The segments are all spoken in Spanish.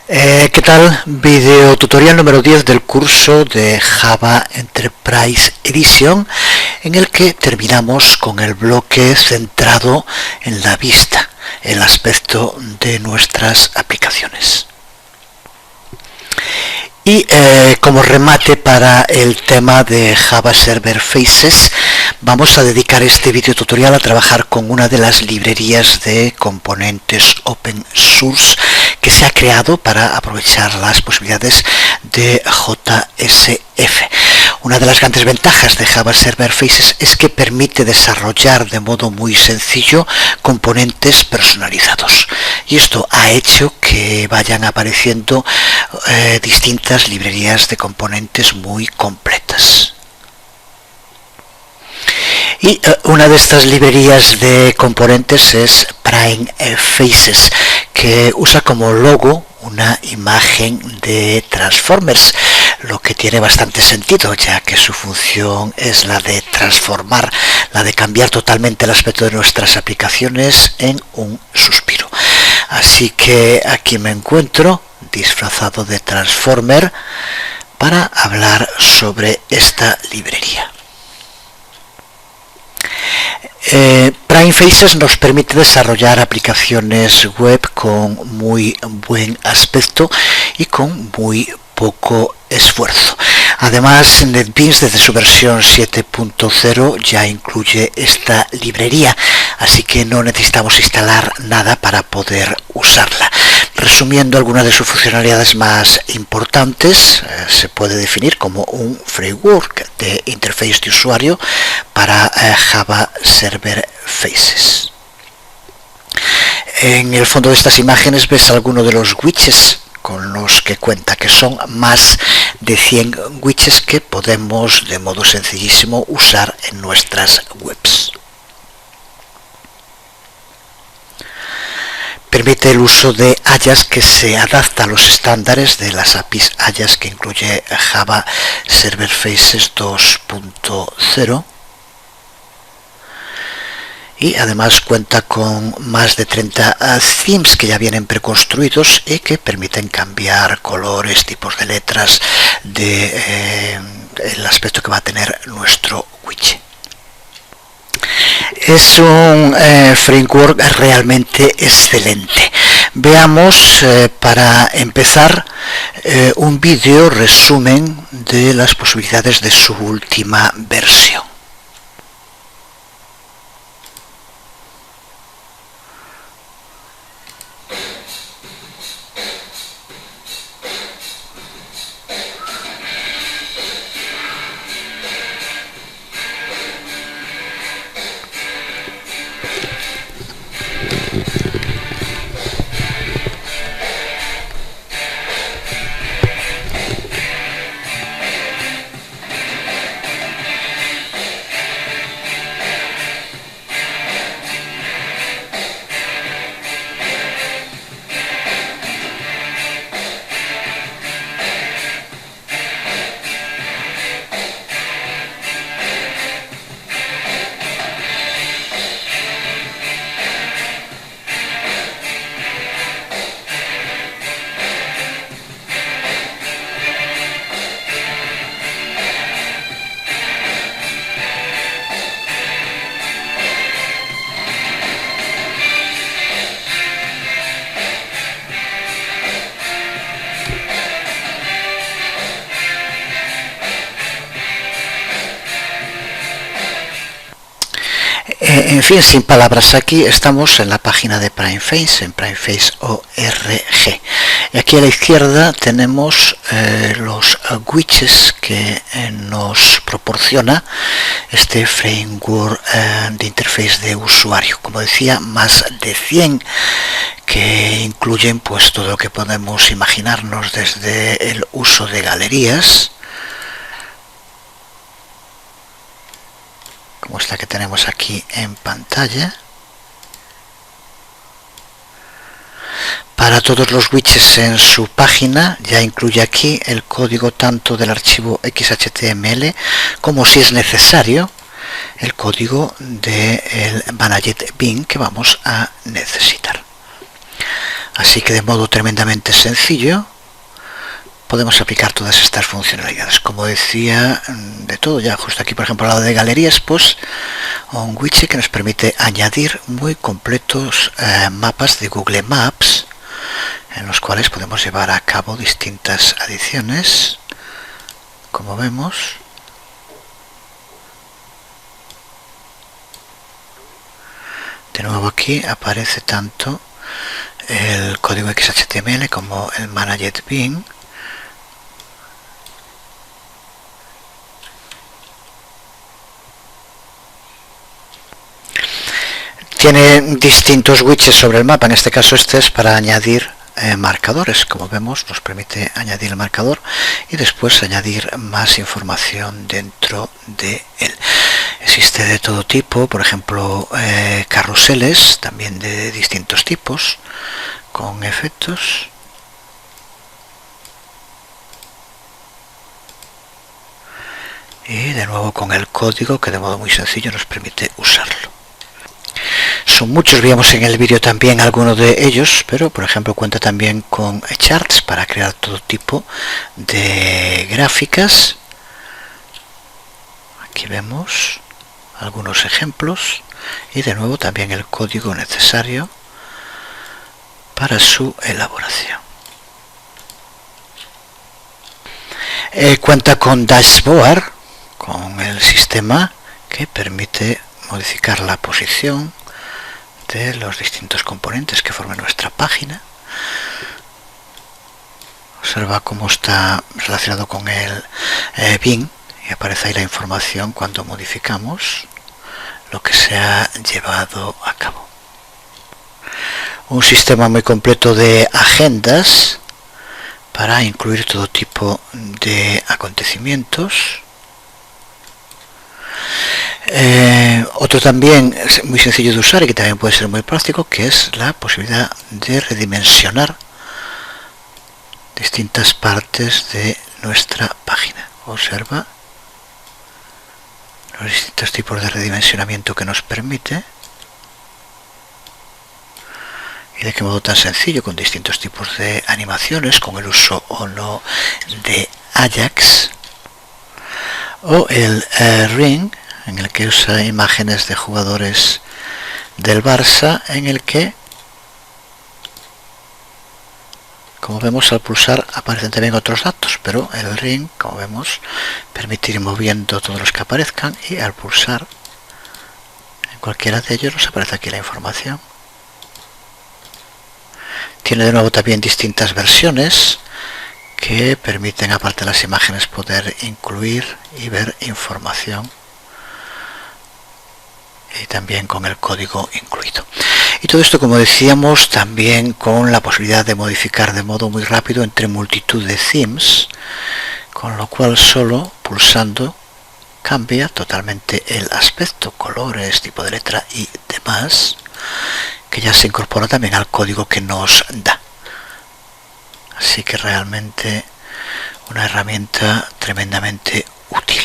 ¿Qué tal? Video tutorial número 10 del curso de Java Enterprise Edition, en el que terminamos con el bloque centrado en la vista, el aspecto de nuestras aplicaciones. Y como remate para el tema de Java Server Faces, vamos a dedicar este video tutorial a trabajar con una de las librerías de componentes open source que se ha creado para aprovechar las posibilidades de JSF. Una de las grandes ventajas de Java Server Faces es que permite desarrollar de modo muy sencillo componentes personalizados, y esto ha hecho que vayan apareciendo distintas librerías de componentes muy completas. Y una de estas librerías de componentes es Prime Faces, que usa como logo una imagen de Transformers, lo que tiene bastante sentido, ya que su función es la de transformar, la de cambiar totalmente el aspecto de nuestras aplicaciones en un suspiro. Así que aquí me encuentro disfrazado de Transformer para hablar sobre esta librería. Prime Faces nos permite desarrollar aplicaciones web con muy buen aspecto y con muy poco esfuerzo. Además, NetBeans desde su versión 7.0 ya incluye esta librería, así que no necesitamos instalar nada para poder usarla. Resumiendo algunas de sus funcionalidades más importantes, se puede definir como un framework de interface de usuario para Java Server Faces. En el fondo de estas imágenes ves algunos de los widgets con los que cuenta, que son más de 100 widgets que podemos de modo sencillísimo usar en nuestras webs. Permite el uso de Ajax, que se adapta a los estándares de las APIs Ajax que incluye Java Server Faces 2.0. Y además cuenta con más de 30 themes que ya vienen preconstruidos y que permiten cambiar colores, tipos de letras, el aspecto que va a tener nuestro widget. Es un framework realmente excelente. Veamos para empezar un vídeo resumen de las posibilidades de su última versión. En fin, sin palabras, aquí estamos en la página de PrimeFace, en PrimeFace.org. Y aquí a la izquierda tenemos los widgets que nos proporciona este framework de interface de usuario. Como decía, más de 100 que incluyen pues todo lo que podemos imaginarnos, desde el uso de galerías, como esta que tenemos aquí en pantalla, para todos los widgets en su página. Ya incluye aquí el código tanto del archivo XHTML como, si es necesario, el código del Managed Bin que vamos a necesitar. Así que de modo tremendamente sencillo podemos aplicar todas estas funcionalidades. Como decía, de todo ya. Justo aquí, por ejemplo, al lado de galerías, pues un widget que nos permite añadir muy completos mapas de Google Maps, en los cuales podemos llevar a cabo distintas adiciones, como vemos. De nuevo aquí aparece tanto el código XHTML como el Managed Bin. Tiene distintos widgets sobre el mapa. En este caso este es para añadir marcadores. Como vemos, nos permite añadir el marcador y después añadir más información dentro de él. Existe de todo tipo, por ejemplo, carruseles, también de distintos tipos, con efectos. Y de nuevo con el código que de modo muy sencillo nos permite usarlo. Son muchos, veíamos en el vídeo también algunos de ellos, pero por ejemplo cuenta también con charts para crear todo tipo de gráficas. Aquí vemos algunos ejemplos y de nuevo también el código necesario para su elaboración. Cuenta con dashboard, con el sistema que permite modificar la posición de los distintos componentes que forman nuestra página. Observa cómo está relacionado con el bin y aparece ahí la información cuando modificamos lo que se ha llevado a cabo. Un sistema muy completo de agendas para incluir todo tipo de acontecimientos. Otro también es muy sencillo de usar y que también puede ser muy práctico, que es la posibilidad de redimensionar distintas partes de nuestra página. Observa los distintos tipos de redimensionamiento que nos permite y de qué modo tan sencillo, con distintos tipos de animaciones, con el uso o no de Ajax, o el Ring, en el que usa imágenes de jugadores del Barça, en el que, como vemos, al pulsar aparecen también otros datos, pero el Ring, como vemos, permite ir moviendo todos los que aparezcan, y al pulsar en cualquiera de ellos nos aparece aquí la información. Tiene de nuevo también distintas versiones que permiten, aparte de las imágenes, poder incluir y ver información, y también con el código incluido. Y todo esto, como decíamos, también con la posibilidad de modificar de modo muy rápido entre multitud de themes, con lo cual solo pulsando cambia totalmente el aspecto, colores, tipo de letra y demás, que ya se incorpora también al código que nos da. Así que realmente una herramienta tremendamente útil.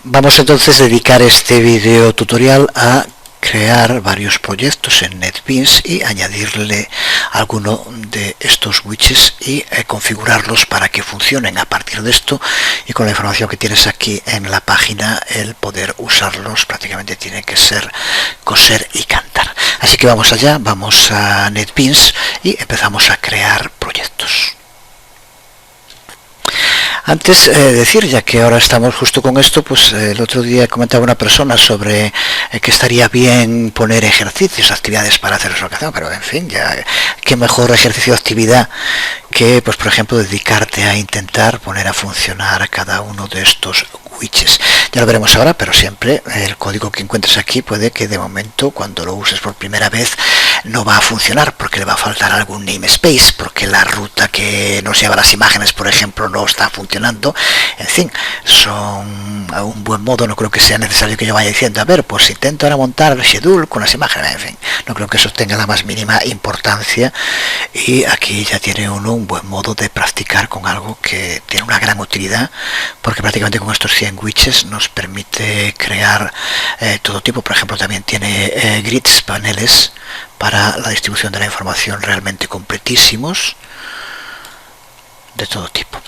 Vamos entonces a dedicar este video tutorial a crear varios proyectos en NetBeans y añadirle alguno de estos widgets y configurarlos para que funcionen. A partir de esto y con la información que tienes aquí en la página, el poder usarlos prácticamente tiene que ser coser y cantar. Así que vamos allá, vamos a NetBeans y empezamos a crear proyectos. Antes decir, ya que ahora estamos justo con esto, pues el otro día comentaba una persona sobre que estaría bien poner ejercicios, actividades para hacer su ocasión, pero en fin, ya qué mejor ejercicio o actividad que, pues por ejemplo, dedicarte a intentar poner a funcionar cada uno de estos widgets. Ya lo veremos ahora, pero siempre el código que encuentres aquí puede que de momento, cuando lo uses por primera vez, no va a funcionar porque le va a faltar algún namespace, porque la ruta que nos lleva a las imágenes, por ejemplo, no está funcionando. En fin, son a un buen modo, no creo que sea necesario que yo vaya diciendo, a ver, pues intento ahora montar el schedule con las imágenes. En fin, no creo que eso tenga la más mínima importancia, y aquí ya tiene uno un buen modo de practicar con algo que tiene una gran utilidad, porque prácticamente con estos 100 widgets nos permite crear todo tipo. Por ejemplo, también tiene grids, paneles para la distribución de la información realmente completísimos, de todo tipo.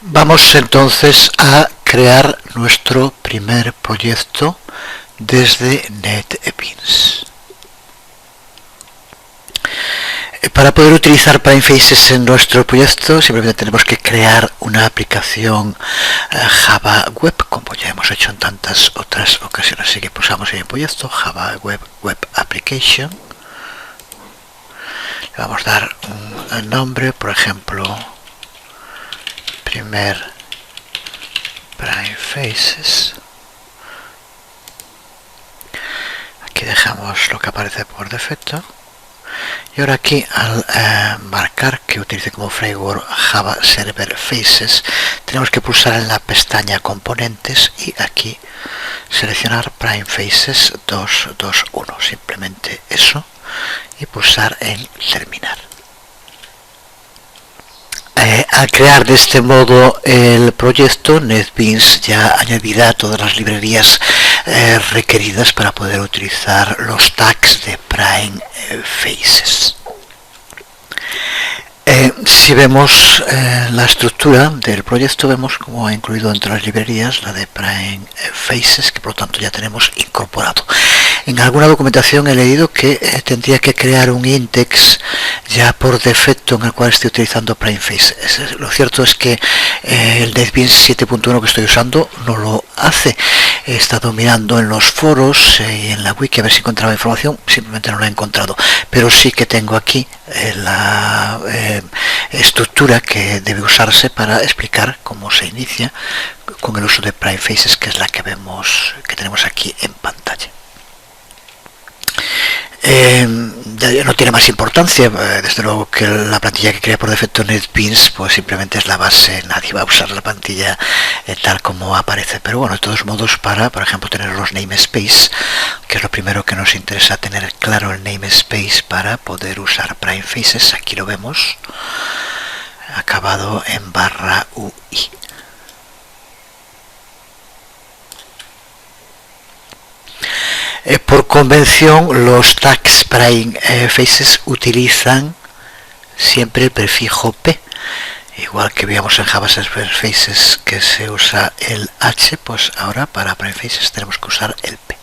Vamos entonces a crear nuestro primer proyecto desde NetBeans. Para poder utilizar PrimeFaces en nuestro proyecto, simplemente tenemos que crear una aplicación Java Web, como ya hemos hecho en tantas otras ocasiones. Así que pulsamos en el proyecto Java Web Application. Le vamos a dar un nombre, por ejemplo, primer PrimeFaces. Aquí dejamos lo que aparece por defecto. Y ahora aquí, al marcar que utilice como framework Java Server Faces, tenemos que pulsar en la pestaña Componentes y aquí seleccionar PrimeFaces 221. Simplemente eso y pulsar en Terminar. Al crear de este modo el proyecto, NetBeans ya añadirá todas las librerías requeridas para poder utilizar los tags de PrimeFaces. Si vemos la estructura del proyecto, vemos cómo ha incluido entre las librerías la de PrimeFaces, que por lo tanto ya tenemos incorporado. En alguna documentación he leído que tendría que crear un index ya por defecto en el cual estoy utilizando PrimeFaces. Lo cierto es que el NetBeans 7.1 que estoy usando no lo hace. He estado mirando en los foros y en la wiki a ver si encontraba información, simplemente no la he encontrado, pero sí que tengo aquí la estructura que debe usarse para explicar cómo se inicia con el uso de PrimeFaces, que es la que vemos, que tenemos aquí en pantalla. No tiene más importancia, desde luego que la plantilla que crea por defecto NetBeans pues simplemente es la base, nadie va a usar la plantilla tal como aparece, pero bueno, de todos modos, para por ejemplo tener los namespace, que es lo primero que nos interesa, tener claro el namespace para poder usar PrimeFaces. Aquí lo vemos acabado en /UI. Por convención, los tags PrimeFaces utilizan siempre el prefijo P. Igual que veíamos en Java Server Faces que se usa el H, pues ahora para PrimeFaces tenemos que usar el P.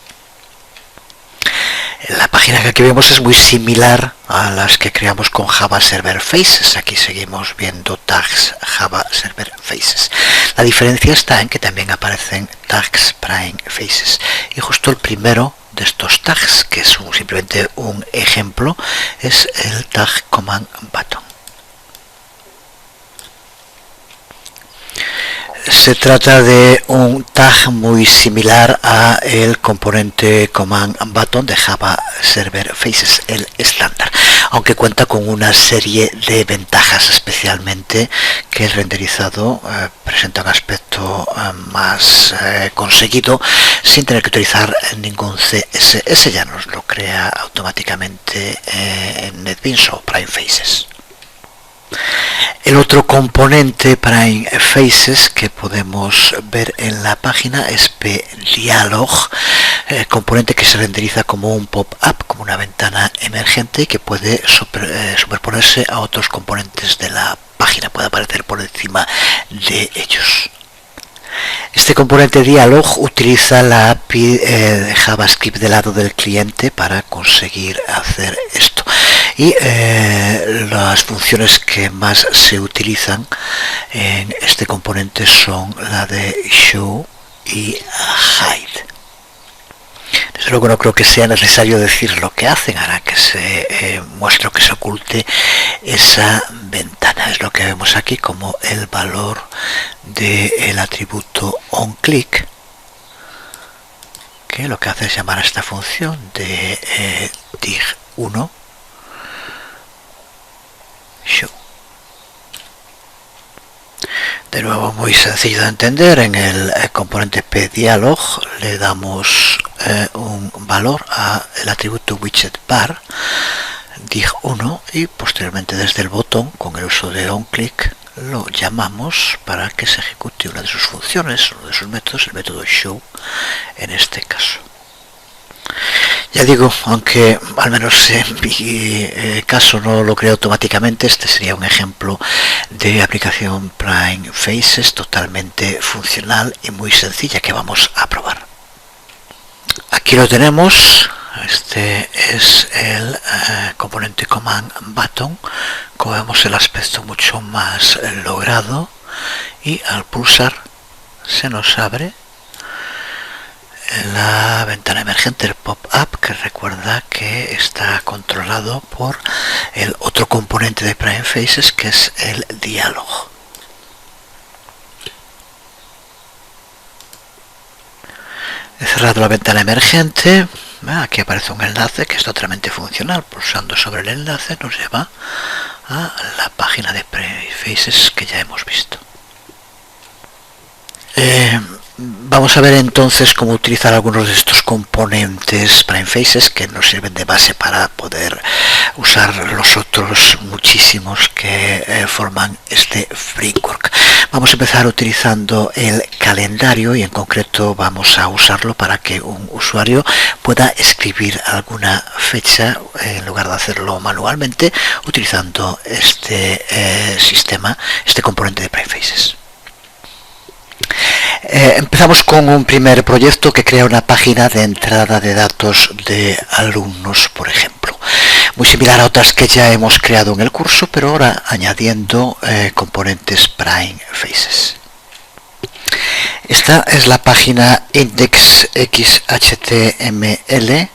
La página que aquí vemos es muy similar a las que creamos con Java Server Faces. Aquí seguimos viendo tags Java Server Faces. La diferencia está en que también aparecen tags PrimeFaces. Y justo el primero de estos tags, que es simplemente un ejemplo, es el tag Command Button. Se trata de un tag muy similar a el componente Command Button de Java Server Faces, el estándar, aunque cuenta con una serie de ventajas, especialmente que el renderizado presenta un aspecto más conseguido sin tener que utilizar ningún CSS, ya nos lo crea automáticamente en NetBeans o PrimeFaces. El otro componente PrimeFaces que podemos ver en la página es pDialog, componente que se renderiza como un pop-up, como una ventana emergente y que puede superponerse a otros componentes de la página, puede aparecer por encima de ellos. Este componente Dialog utiliza la API de JavaScript del lado del cliente para conseguir hacer esto. y las funciones que más se utilizan en este componente son la de show y hide. Desde luego no creo que sea necesario decir lo que hacen, hará que se muestre o que se oculte esa ventana. Es lo que vemos aquí como el valor del atributo onClick, que lo que hace es llamar a esta función de dig1 show. De nuevo, muy sencillo de entender. En el componente pDialog le damos un valor al atributo widgetBar dig1 y posteriormente desde el botón, con el uso de onClick, lo llamamos para que se ejecute una de sus funciones, uno de sus métodos, el método show en este caso. Ya digo, aunque al menos en mi caso no lo creo automáticamente, este sería un ejemplo de aplicación Prime Faces totalmente funcional y muy sencilla que vamos a probar. Aquí lo tenemos. Este es el componente Command Button. Como vemos, el aspecto mucho más logrado, y al pulsar se nos abre la ventana emergente, el pop-up, que recuerda que está controlado por el otro componente de Prime Faces, que es el diálogo. He cerrado la ventana emergente. Aquí aparece un enlace que es totalmente funcional. Pulsando sobre el enlace nos lleva a la página de Prime Faces que ya hemos visto. Vamos a ver entonces cómo utilizar algunos de estos componentes Prime Faces que nos sirven de base para poder usar los otros muchísimos que forman este framework. Vamos a empezar utilizando el calendario, y en concreto vamos a usarlo para que un usuario pueda escribir alguna fecha en lugar de hacerlo manualmente, utilizando este sistema, este componente de Prime Faces. Empezamos con un primer proyecto que crea una página de entrada de datos de alumnos, por ejemplo. Muy similar a otras que ya hemos creado en el curso, pero ahora añadiendo componentes Prime Faces. Esta es la página index.xhtml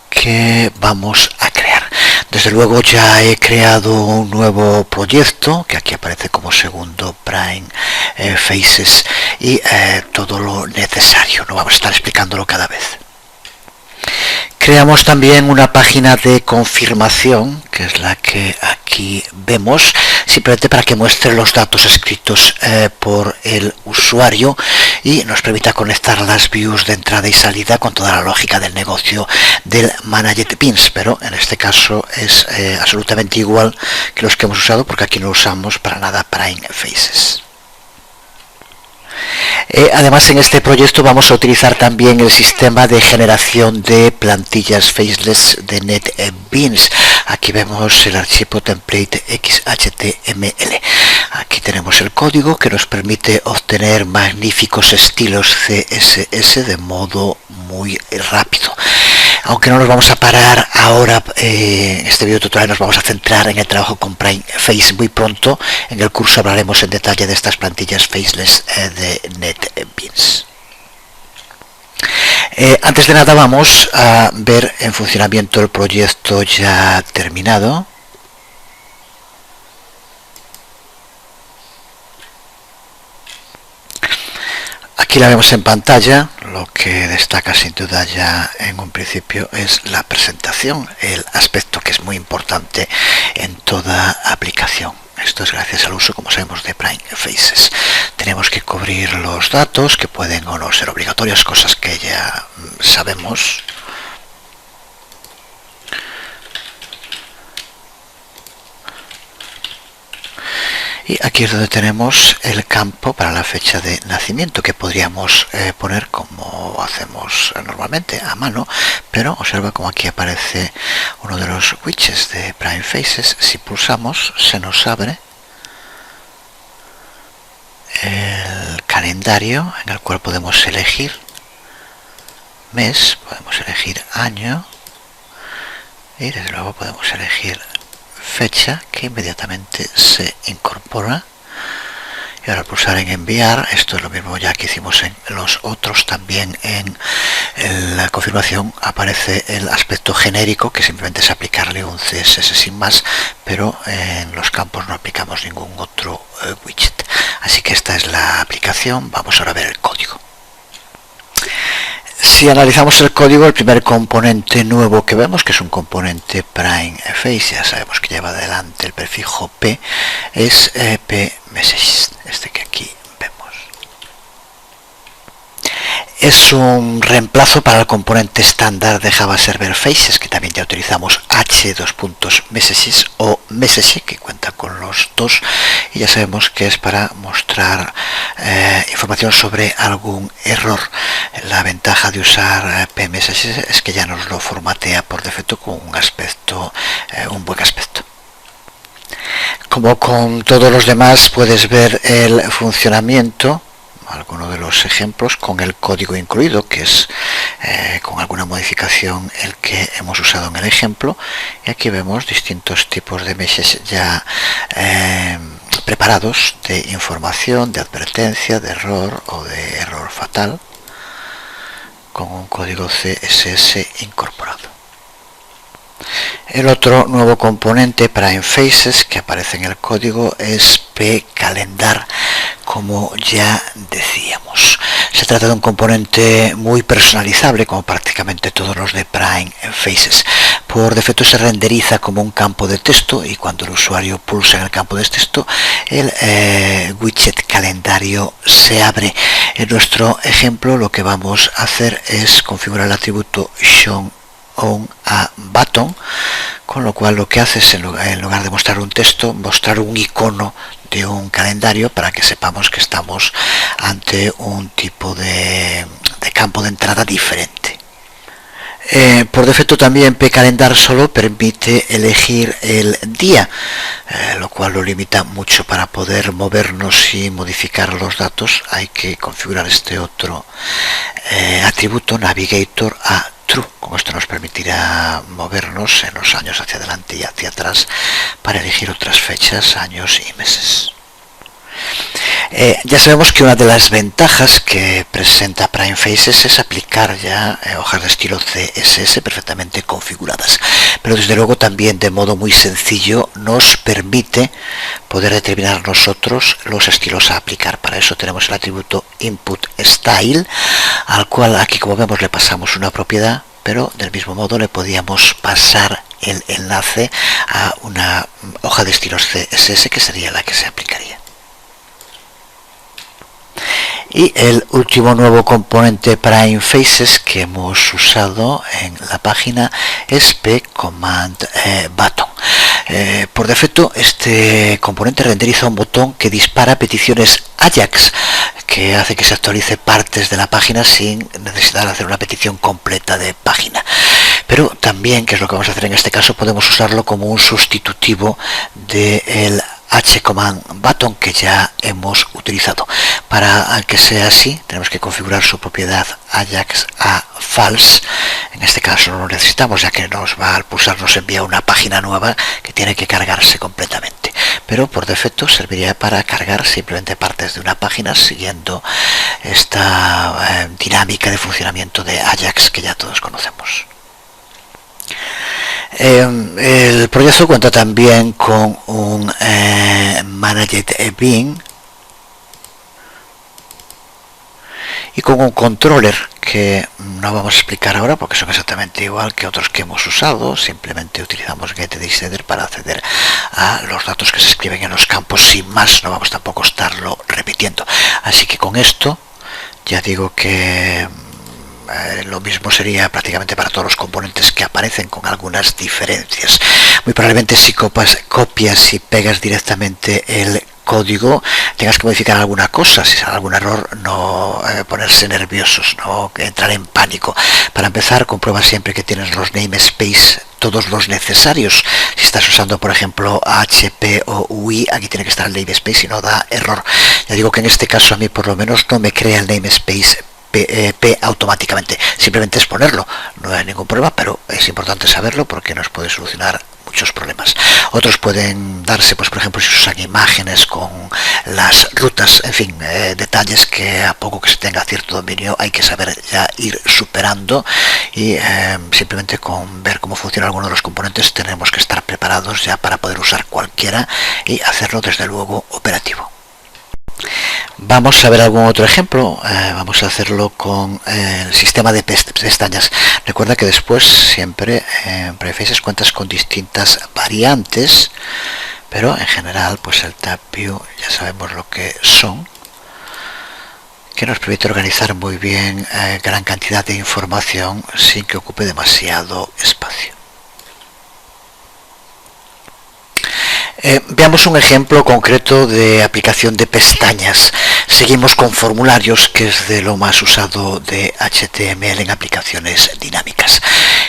que vamos a crear. Desde luego ya he creado un nuevo proyecto que aquí aparece como segundo Prime Faces, y todo lo necesario, no vamos a estar explicándolo cada vez. Creamos también una página de confirmación, que es la que aquí vemos, simplemente para que muestre los datos escritos por el usuario y nos permita conectar las views de entrada y salida con toda la lógica del negocio del Managed Pins, pero en este caso es absolutamente igual que los que hemos usado, porque aquí no usamos para nada Prime Faces. Además, en este proyecto vamos a utilizar también el sistema de generación de plantillas faceless de NetBeans. Aquí vemos el archivo template XHTML. Aquí tenemos el código que nos permite obtener magníficos estilos CSS de modo muy rápido. Aunque no nos vamos a parar ahora en este video tutorial, nos vamos a centrar en el trabajo con Prime Face. Muy pronto en el curso hablaremos en detalle de estas plantillas faceless de NetBeans. Antes de nada vamos a ver en funcionamiento el proyecto ya terminado. Aquí la vemos en pantalla. Lo que destaca sin duda ya en un principio es la presentación, el aspecto que es muy importante en toda aplicación. Esto es gracias al uso, como sabemos, de Prime Faces. Tenemos que cubrir los datos que pueden o no ser obligatorios, cosas que ya sabemos. Y aquí es donde tenemos el campo para la fecha de nacimiento, que podríamos poner como hacemos normalmente a mano, pero observa como aquí aparece uno de los widgets de Prime Faces. Si pulsamos se nos abre el calendario, en el cual podemos elegir mes, podemos elegir año y desde luego podemos elegir fecha, que inmediatamente se incorpora. Y ahora al pulsar en enviar, esto es lo mismo ya que hicimos en los otros, también en la confirmación aparece el aspecto genérico, que simplemente es aplicarle un CSS sin más, pero en los campos no aplicamos ningún otro widget. Así que esta es la aplicación. Vamos ahora a ver el código. Si analizamos el código, el primer componente nuevo que vemos, que es un componente prime face, ya sabemos que lleva adelante el prefijo p, es pMessage, este que aquí vemos. Es un reemplazo para el componente estándar de Java Server Faces, que también ya utilizamos h::messages o message, que cuenta con los dos, y ya sabemos que es para mostrar información sobre algún error. La ventaja de usar pMessages es que ya nos lo formatea por defecto con un aspecto, un buen aspecto. Como con todos los demás, puedes ver el funcionamiento, algunos de los ejemplos con el código incluido, que es con alguna modificación el que hemos usado en el ejemplo, y aquí vemos distintos tipos de meshes ya preparados, de información, de advertencia, de error o de error fatal, con un código CSS incorporado. El otro nuevo componente Prime Faces que aparece en el código es pCalendar, como ya decíamos. Se trata de un componente muy personalizable, como prácticamente todos los de Prime Faces. Por defecto se renderiza como un campo de texto, y cuando el usuario pulsa en el campo de texto, el widget calendario se abre. En nuestro ejemplo lo que vamos a hacer es configurar el atributo shown on a button, con lo cual lo que hace es, en lugar de mostrar un texto, mostrar un icono de un calendario, para que sepamos que estamos ante un tipo de campo de entrada diferente. Por defecto también pCalendar solo permite elegir el día, lo cual lo limita mucho. Para poder movernos y modificar los datos hay que configurar este otro atributo Navigator a True. Con esto nos permitirá movernos en los años hacia adelante y hacia atrás para elegir otras fechas, años y meses. Ya sabemos que una de las ventajas que presenta Prime Faces es aplicar ya hojas de estilo CSS perfectamente configuradas, pero desde luego también de modo muy sencillo nos permite poder determinar nosotros los estilos a aplicar. Para eso tenemos el atributo Input Style, al cual aquí, como vemos, le pasamos una propiedad, pero del mismo modo le podíamos pasar el enlace a una hoja de estilos CSS, que sería la que se aplicaría. Y el último nuevo componente Prime Faces que hemos usado en la página es pCommand-Button. Por defecto, este componente renderiza un botón que dispara peticiones AJAX, que hace que se actualice partes de la página sin necesidad de hacer una petición completa de página. Pero también, que es lo que vamos a hacer en este caso, podemos usarlo como un sustitutivo del hCommand-Button que ya hemos utilizado. Para que sea así, tenemos que configurar su propiedad Ajax a false. En este caso no lo necesitamos, ya que nos va al pulsar nos envía una página nueva que tiene que cargarse completamente, pero por defecto serviría para cargar simplemente partes de una página, siguiendo esta dinámica de funcionamiento de Ajax que ya todos conocemos. El proyecto cuenta también con un Managed Bean y con un controller que no vamos a explicar ahora porque son exactamente igual que otros que hemos usado. Simplemente utilizamos getDataSetter para acceder a los datos que se escriben en los campos, sin más. No vamos tampoco a estarlo repitiendo, así que con esto ya digo que lo mismo sería prácticamente para todos los componentes que aparecen, con algunas diferencias. Muy probablemente si copias y pegas directamente el código tengas que modificar alguna cosa. Si sale algún error, no ponerse nerviosos, no entrar en pánico. Para empezar, comprueba siempre que tienes los namespace todos los necesarios. Si estás usando, por ejemplo, HP o UI, aquí tiene que estar el namespace y no da error. Ya digo que en este caso a mí por lo menos no me crea el namespace P automáticamente. Simplemente es ponerlo, no hay ningún problema, pero es importante saberlo porque nos puede solucionar muchos problemas. Otros pueden darse, pues por ejemplo, si usan imágenes con las rutas, en fin, detalles que a poco que se tenga cierto dominio hay que saber ya ir superando, y simplemente con ver cómo funciona alguno de los componentes tenemos que estar preparados ya para poder usar cualquiera y hacerlo desde luego operativo. Vamos a ver algún otro ejemplo. Vamos a hacerlo con el sistema de pestañas. Recuerda que después siempre en Prefaces cuentas con distintas variantes, pero en general pues el Tab View ya sabemos lo que son, que nos permite organizar muy bien gran cantidad de información sin que ocupe demasiado espacio. Veamos un ejemplo concreto de aplicación de pestañas. Seguimos con formularios, que es de lo más usado de HTML en aplicaciones dinámicas.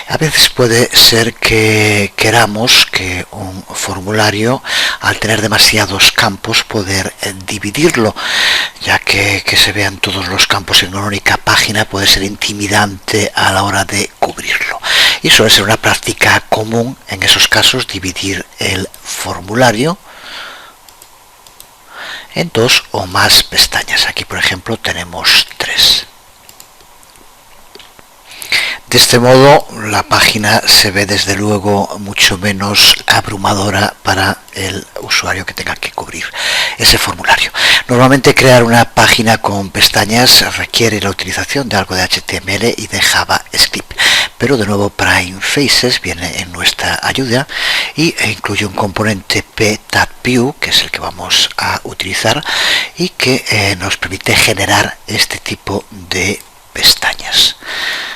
A veces puede ser que queramos que un formulario, al tener demasiados campos, poder dividirlo, ya que se vean todos los campos en una única página puede ser intimidante a la hora de cubrirlo. Y suele ser una práctica común en esos casos dividir el formulario en 2 o más pestañas. Aquí por ejemplo tenemos 3. De este modo la página se ve desde luego mucho menos abrumadora para el usuario que tenga que cubrir ese formulario. Normalmente crear una página con pestañas requiere la utilización de algo de HTML y de JavaScript, pero de nuevo Prefaces viene en nuestra ayuda y incluye un componente pTabView, que es el que vamos a utilizar y que nos permite generar este tipo de pestañas.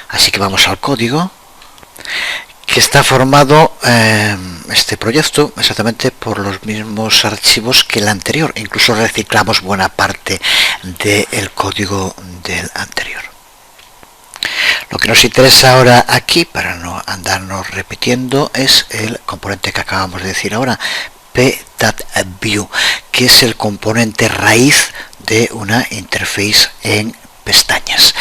Así que vamos al código, que está formado este proyecto exactamente por los mismos archivos que el anterior. Incluso reciclamos buena parte del código del anterior. Lo que nos interesa ahora aquí, para no andarnos repitiendo, es el componente que acabamos de decir ahora, pTabView, que es el componente raíz de una interface en pestañas.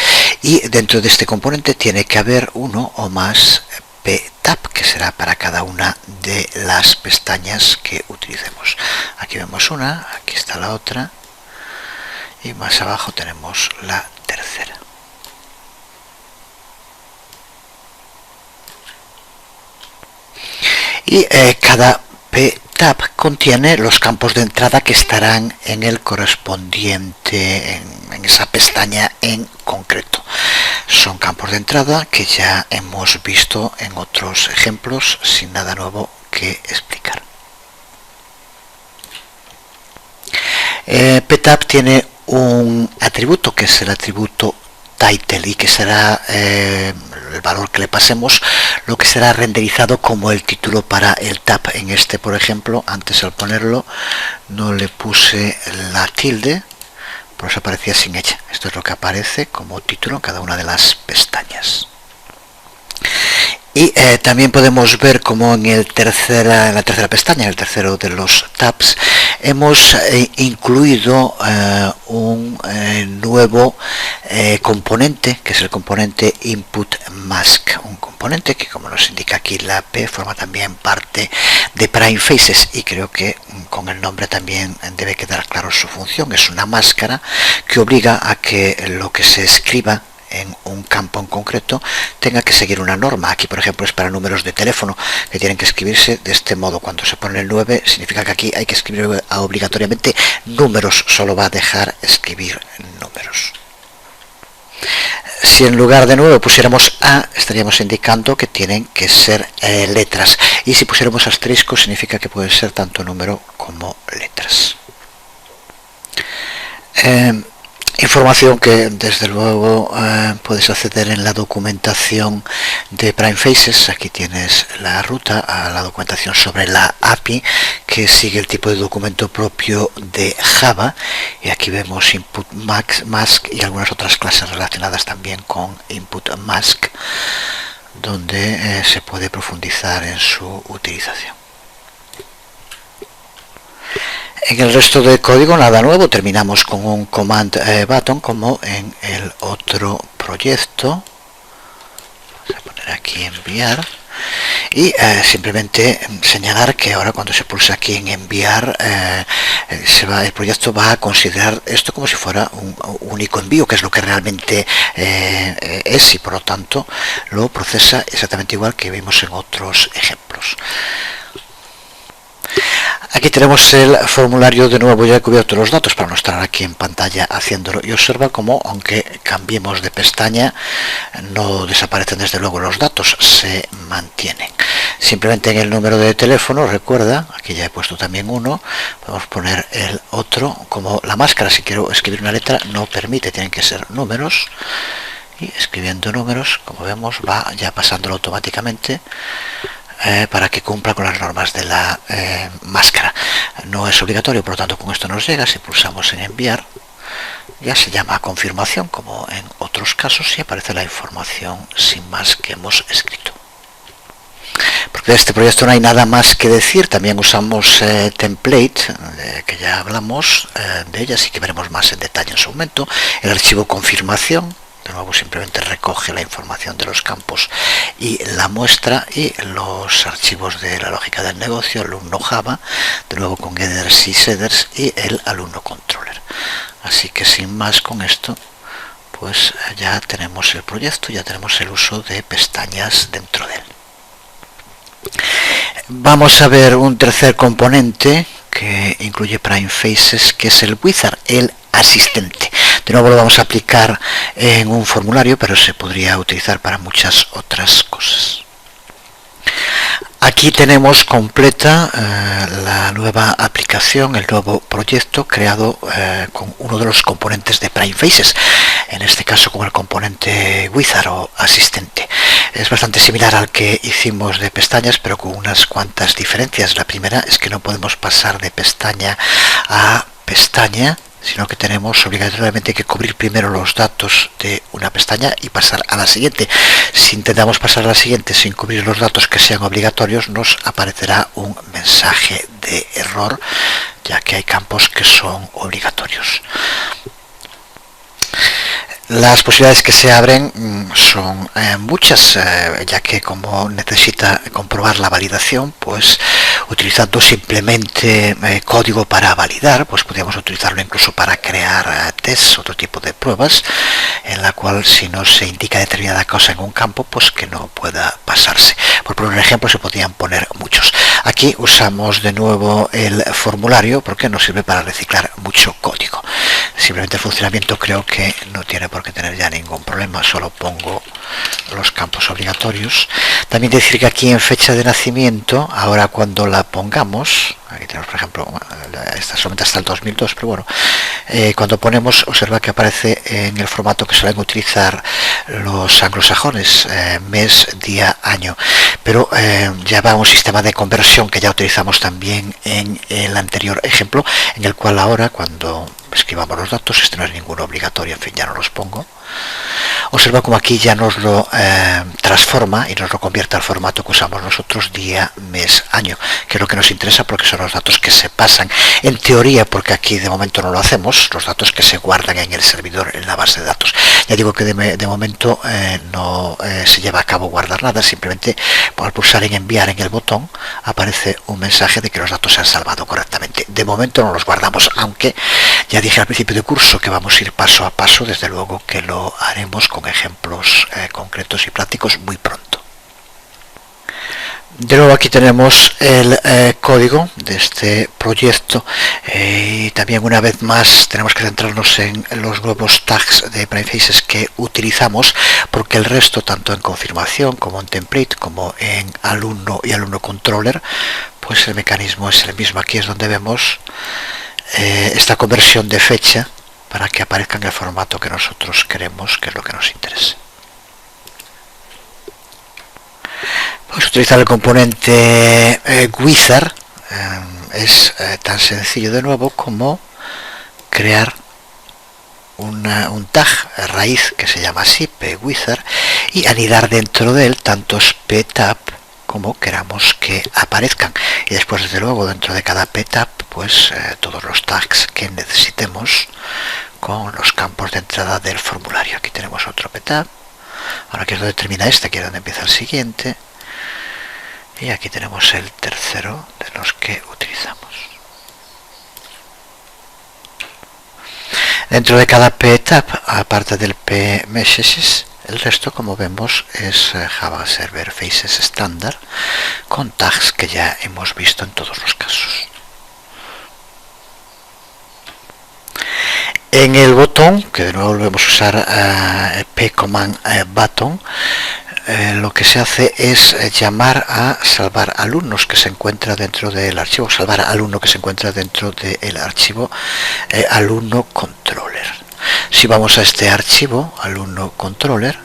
Y dentro de este componente tiene que haber uno o más pTab, que será para cada una de las pestañas que utilicemos. Aquí vemos una, aquí está la otra, y más abajo tenemos la tercera. Y cada pTab contiene los campos de entrada que estarán en el correspondiente, en esa pestaña en concreto. Son campos de entrada que ya hemos visto en otros ejemplos, sin nada nuevo que explicar. pTab tiene un atributo que es el atributo title, y que será el valor que le pasemos, lo que será renderizado como el título para el tab. En este, por ejemplo, antes al ponerlo no le puse la tilde, por eso aparecía sin ella. Esto es lo que aparece como título en cada una de las pestañas. Y también podemos ver como en la tercera pestaña, en el tercero de los tabs, hemos incluido un nuevo componente, que es el componente input mask, un componente que, como nos indica aquí la P, forma también parte de Prefaces, y creo que con el nombre también debe quedar claro su función. Es una máscara que obliga a que lo que se escriba en un campo en concreto tenga que seguir una norma. Aquí por ejemplo es para números de teléfono que tienen que escribirse de este modo. Cuando se pone el 9 significa que aquí hay que escribir obligatoriamente números, solo va a dejar escribir números. Si en lugar de 9 pusiéramos A, estaríamos indicando que tienen que ser letras, y si pusiéramos asterisco significa que pueden ser tanto número como letras. Información que desde luego puedes acceder en la documentación de Prefaces. Aquí tienes la ruta a la documentación sobre la API, que sigue el tipo de documento propio de Java, y aquí vemos input mask y algunas otras clases relacionadas también con input mask, donde se puede profundizar en su utilización. En el resto de código nada nuevo, terminamos con un command button como en el otro proyecto. Vamos a poner aquí enviar y simplemente señalar que ahora cuando se pulsa aquí en enviar el proyecto va a considerar esto como si fuera un único envío, que es lo que realmente es, y por lo tanto lo procesa exactamente igual que vimos en otros ejemplos. Aquí tenemos el formulario de nuevo. Ya he cubierto los datos para no estar aquí en pantalla haciéndolo, y observa como aunque cambiemos de pestaña no desaparecen desde luego los datos, se mantienen. Simplemente en el número de teléfono, recuerda, aquí ya he puesto también uno, podemos poner el otro como la máscara. Si quiero escribir una letra no permite, tienen que ser números, y escribiendo números, como vemos, va ya pasándolo automáticamente para que cumpla con las normas de la máscara. No es obligatorio, por lo tanto con esto nos llega. Si pulsamos en enviar ya se llama confirmación como en otros casos y aparece la información sin más que hemos escrito. Porque de este proyecto no hay nada más que decir. También usamos template, que ya hablamos de ella, así que veremos más en detalle en su momento. El archivo confirmación, de nuevo simplemente recoge la información de los campos y la muestra, y los archivos de la lógica del negocio, alumno Java, de nuevo con headers y setters, y el alumno controller. Así que sin más, con esto pues ya tenemos el proyecto, ya tenemos el uso de pestañas dentro de él. Vamos a ver un tercer componente que incluye Prime Faces, que es el wizard, el asistente. De nuevo lo vamos a aplicar en un formulario, pero se podría utilizar para muchas otras cosas. Aquí tenemos completa la nueva aplicación, el nuevo proyecto creado con uno de los componentes de Prime Faces, en este caso con el componente wizard o asistente. Es bastante similar al que hicimos de pestañas, pero con unas cuantas diferencias. La primera es que no podemos pasar de pestaña a pestaña, sino que tenemos obligatoriamente que cubrir primero los datos de una pestaña y pasar a la siguiente. Si intentamos pasar a la siguiente sin cubrir los datos que sean obligatorios, nos aparecerá un mensaje de error, ya que hay campos que son obligatorios. Las posibilidades que se abren son muchas, ya que como necesita comprobar la validación, pues utilizando simplemente código para validar, pues podríamos utilizarlo incluso para crear tests, otro tipo de pruebas, en la cual si no se indica determinada cosa en un campo, pues que no pueda pasarse. Por poner un ejemplo, se podrían poner muchos. Aquí usamos de nuevo el formulario porque nos sirve para reciclar mucho código. Simplemente el funcionamiento creo que no tiene por qué tener ya ningún problema, solo pongo los campos obligatorios. También decir que aquí en fecha de nacimiento, ahora cuando la pongamos, aquí tenemos por ejemplo, esta solamente hasta el 2002, pero bueno, cuando ponemos, observa que aparece en el formato que suelen utilizar los anglosajones, mes, día, año, pero ya va a un sistema de conversión que ya utilizamos también en el anterior ejemplo, en el cual ahora cuando escribamos los datos, este no es ninguno obligatorio, en fin, ya no los pongo. Observa como aquí ya nos lo transforma y nos lo convierte al formato que usamos nosotros, día, mes, año, que es lo que nos interesa porque son los datos que se pasan, en teoría, porque aquí de momento no lo hacemos, los datos que se guardan en el servidor, en la base de datos. Ya digo que de momento no se lleva a cabo guardar nada, simplemente al pulsar en enviar en el botón aparece un mensaje de que los datos se han salvado correctamente. De momento no los guardamos, aunque ya dije al principio del curso que vamos a ir paso a paso, desde luego que lo haremos con ejemplos concretos y prácticos muy pronto. De nuevo aquí tenemos el código de este proyecto y también una vez más tenemos que centrarnos en los nuevos tags de Prime Faces que utilizamos, porque el resto, tanto en confirmación como en template como en alumno y alumno controller, pues el mecanismo es el mismo. Aquí es donde vemos esta conversión de fecha para que aparezca en el formato que nosotros queremos, que es lo que nos interesa. Vamos a utilizar el componente wizard. Es tan sencillo de nuevo como crear un tag raíz que se llama así, pwizard, y anidar dentro de él tantos ptab como queramos que aparezcan, y después desde luego dentro de cada ptab pues todos los tags que necesitemos con los campos de entrada del formulario. Aquí tenemos otro ptab. Ahora que es donde termina este, aquí es donde empieza el siguiente. Y aquí tenemos el tercero de los que utilizamos. Dentro de cada ptab, aparte del p-messages, el resto, como vemos, es Java Server Faces estándar con tags que ya hemos visto en todos los casos. En el botón, que de nuevo volvemos a usar p-command button, lo que se hace es llamar a salvar alumnos que se encuentra dentro del archivo, salvar alumno que se encuentra dentro del archivo alumno controller. Si vamos a este archivo, alumno controller,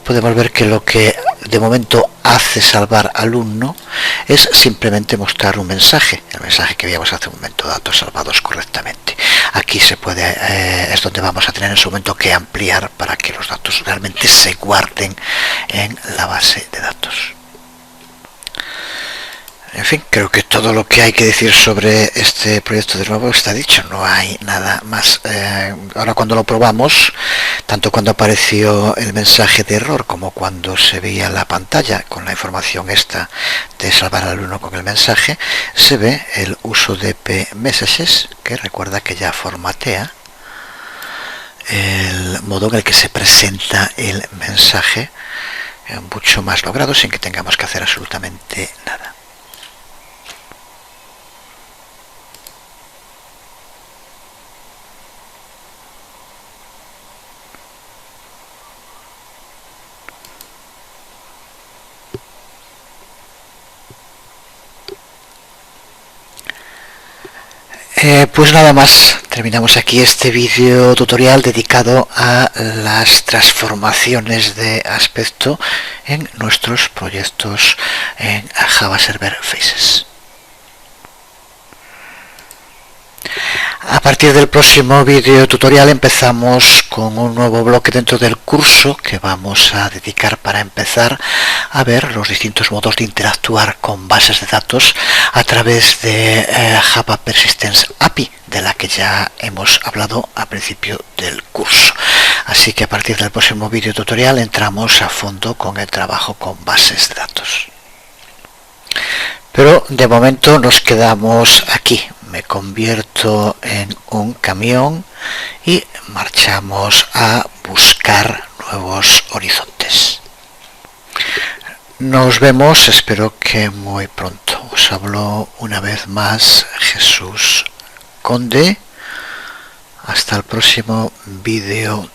podemos ver que lo que de momento hace salvar alumno es simplemente mostrar un mensaje, el mensaje que veíamos hace un momento, datos salvados correctamente. Aquí se puede, es donde vamos a tener en su momento que ampliar para que los datos realmente se guarden en la base de datos. En fin, creo que todo lo que hay que decir sobre este proyecto de nuevo está dicho, no hay nada más. Ahora cuando lo probamos, tanto cuando apareció el mensaje de error como cuando se veía la pantalla con la información esta de salvar al alumno con el mensaje, se ve el uso de p-messages, que recuerda que ya formatea el modo en el que se presenta el mensaje, mucho más logrado sin que tengamos que hacer absolutamente nada. Pues nada más, terminamos aquí este vídeo tutorial dedicado a las transformaciones de aspecto en nuestros proyectos en Java Server Faces. A partir del próximo vídeo tutorial empezamos con un nuevo bloque dentro del curso que vamos a dedicar para empezar a ver los distintos modos de interactuar con bases de datos a través de Java Persistence API, de la que ya hemos hablado al principio del curso. Así que a partir del próximo vídeo tutorial entramos a fondo con el trabajo con bases de datos. Pero de momento nos quedamos aquí. Me convierto en un camión y marchamos a buscar nuevos horizontes. Nos vemos, espero que muy pronto. Os hablo una vez más Jesús Conde. Hasta el próximo vídeo